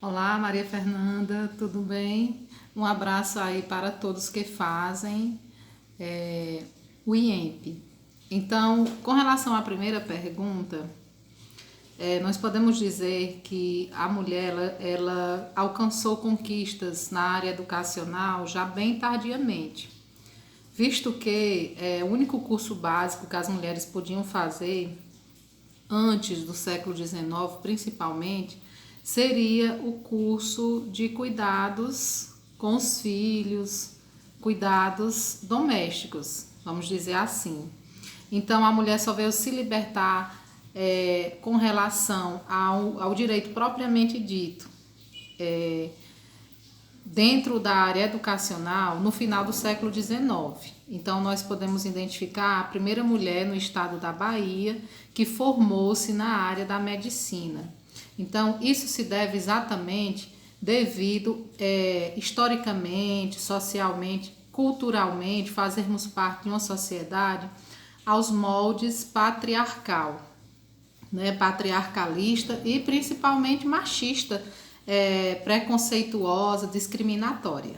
Olá, Maria Fernanda, tudo bem? Um abraço aí para todos que fazem o IEMP. Então, com relação à primeira pergunta, nós podemos dizer que a mulher ela alcançou conquistas na área educacional já bem tardiamente, visto que o único curso básico que as mulheres podiam fazer antes do século XIX, principalmente, seria o curso de cuidados com os filhos, cuidados domésticos, vamos dizer assim. Então, a mulher só veio se libertar com relação ao direito propriamente dito, dentro da área educacional, no final do século XIX. Então, nós podemos identificar a primeira mulher no estado da Bahia que formou-se na área da medicina. Então, isso se deve exatamente devido, historicamente, socialmente, culturalmente, fazermos parte de uma sociedade aos moldes patriarcal, né, patriarcalista e principalmente machista, preconceituosa, discriminatória.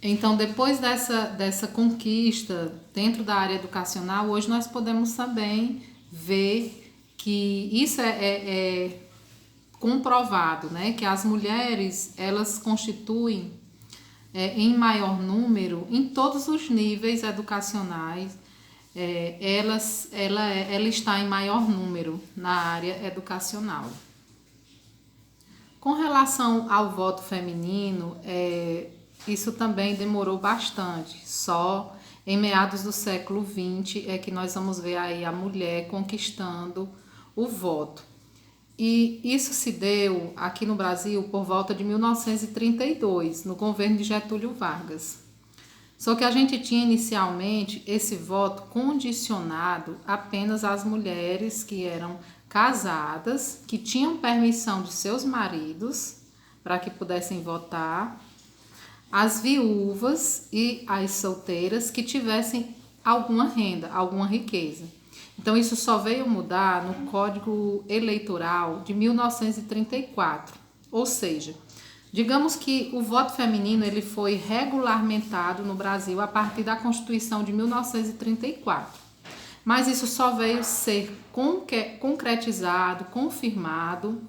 Então, depois dessa conquista dentro da área educacional, hoje nós podemos também ver que isso é comprovado, né? Que as mulheres, elas constituem em maior número em todos os níveis educacionais, ela está em maior número na área educacional. Com relação ao voto feminino, isso também demorou bastante. Só em meados do século XX é que nós vamos ver aí a mulher conquistando o voto. E isso se deu aqui no Brasil por volta de 1932, no governo de Getúlio Vargas. Só que a gente tinha inicialmente esse voto condicionado apenas às mulheres que eram casadas, que tinham permissão de seus maridos para que pudessem votar, as viúvas e as solteiras que tivessem alguma renda, alguma riqueza. Então isso só veio mudar no Código Eleitoral de 1934, ou seja, digamos que o voto feminino ele foi regulamentado no Brasil a partir da Constituição de 1934. Mas isso só veio ser concretizado, confirmado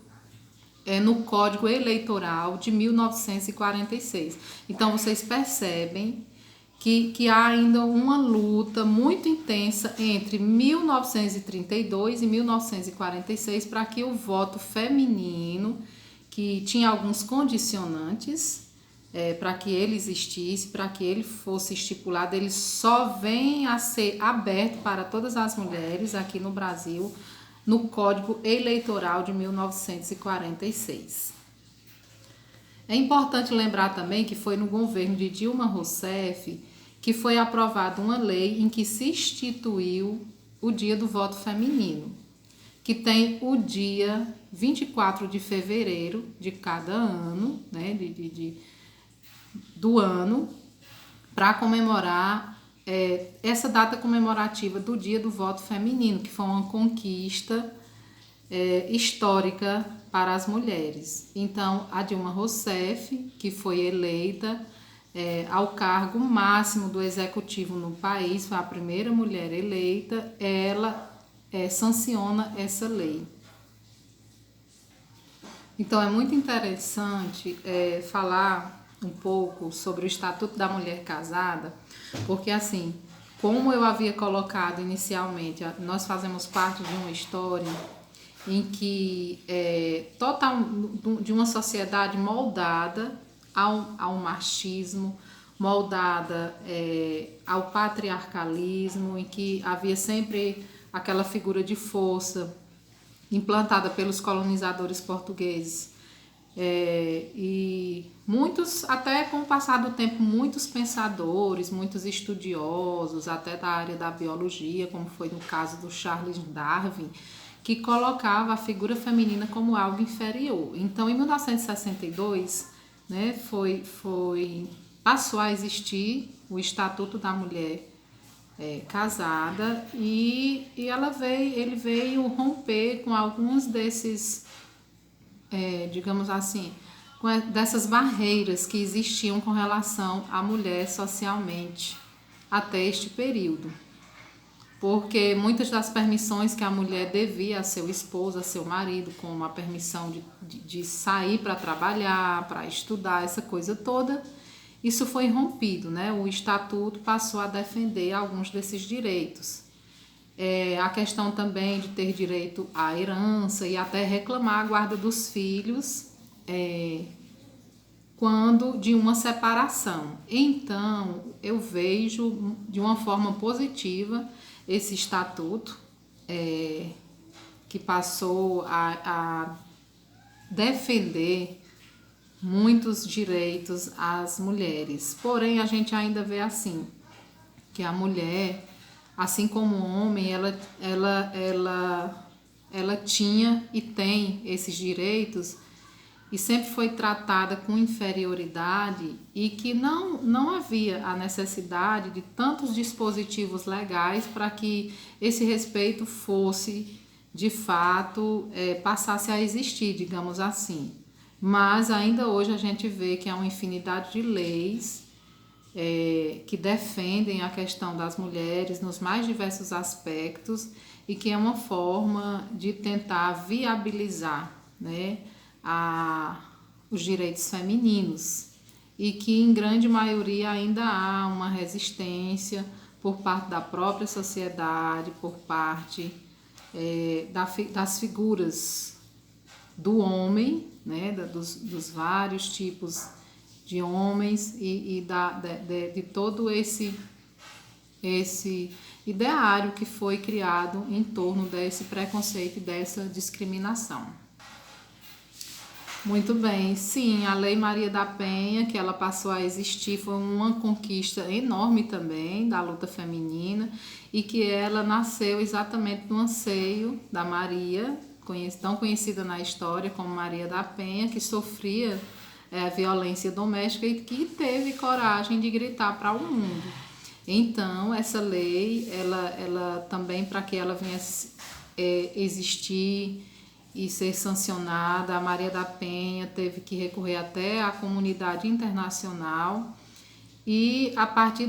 no Código Eleitoral de 1946. Então vocês percebem que há ainda uma luta muito intensa entre 1932 e 1946 para que o voto feminino, que tinha alguns condicionantes para que ele existisse, para que ele fosse estipulado, ele só vem a ser aberto para todas as mulheres aqui no Brasil no Código Eleitoral de 1946. É importante lembrar também que foi no governo de Dilma Rousseff que foi aprovada uma lei em que se instituiu o Dia do Voto Feminino, que tem o dia 24 de fevereiro de cada ano, né, do ano, para comemorar essa data comemorativa do Dia do Voto Feminino, que foi uma conquista histórica para as mulheres. Então, a Dilma Rousseff, que foi eleita ao cargo máximo do executivo no país, foi a primeira mulher eleita, ela sanciona essa lei. Então, é muito interessante falar um pouco sobre o Estatuto da Mulher Casada, porque assim, como eu havia colocado inicialmente, nós fazemos parte de uma história em que de uma sociedade moldada ao machismo, moldada ao patriarcalismo, em que havia sempre aquela figura de força implantada pelos colonizadores portugueses. E muitos, até com o passar do tempo, muitos pensadores, muitos estudiosos, até da área da biologia, como foi no caso do Charles Darwin, que colocava a figura feminina como algo inferior. Então, em 1962, né, passou a existir o Estatuto da Mulher casada e ele veio romper com alguns desses digamos assim, dessas barreiras que existiam com relação à mulher socialmente até este período. Porque muitas das permissões que a mulher devia a seu esposo, a seu marido, como a permissão de sair para trabalhar, para estudar, essa coisa toda, isso foi rompido, né? O estatuto passou a defender alguns desses direitos. A questão também de ter direito à herança e até reclamar a guarda dos filhos quando de uma separação. Então, eu vejo de uma forma positiva esse estatuto que passou a defender muitos direitos às mulheres. Porém, a gente ainda vê assim, que a mulher, assim como o homem, ela tinha e tem esses direitos e sempre foi tratada com inferioridade e que não havia a necessidade de tantos dispositivos legais para que esse respeito fosse, de fato, passasse a existir, digamos assim. Mas ainda hoje a gente vê que há uma infinidade de leis que defendem a questão das mulheres nos mais diversos aspectos e que é uma forma de tentar viabilizar, né, os direitos femininos e que em grande maioria ainda há uma resistência por parte da própria sociedade, por parte das figuras do homem, né, dos vários tipos de homens e de todo esse ideário que foi criado em torno desse preconceito e dessa discriminação. Muito bem, sim, a Lei Maria da Penha, que ela passou a existir, foi uma conquista enorme também da luta feminina e que ela nasceu exatamente no anseio da Maria, tão conhecida na história como Maria da Penha, que sofria violência doméstica e que teve coragem de gritar para o mundo. Então, essa lei, ela também, para que ela viesse existir e ser sancionada, a Maria da Penha teve que recorrer até à comunidade internacional e, a partir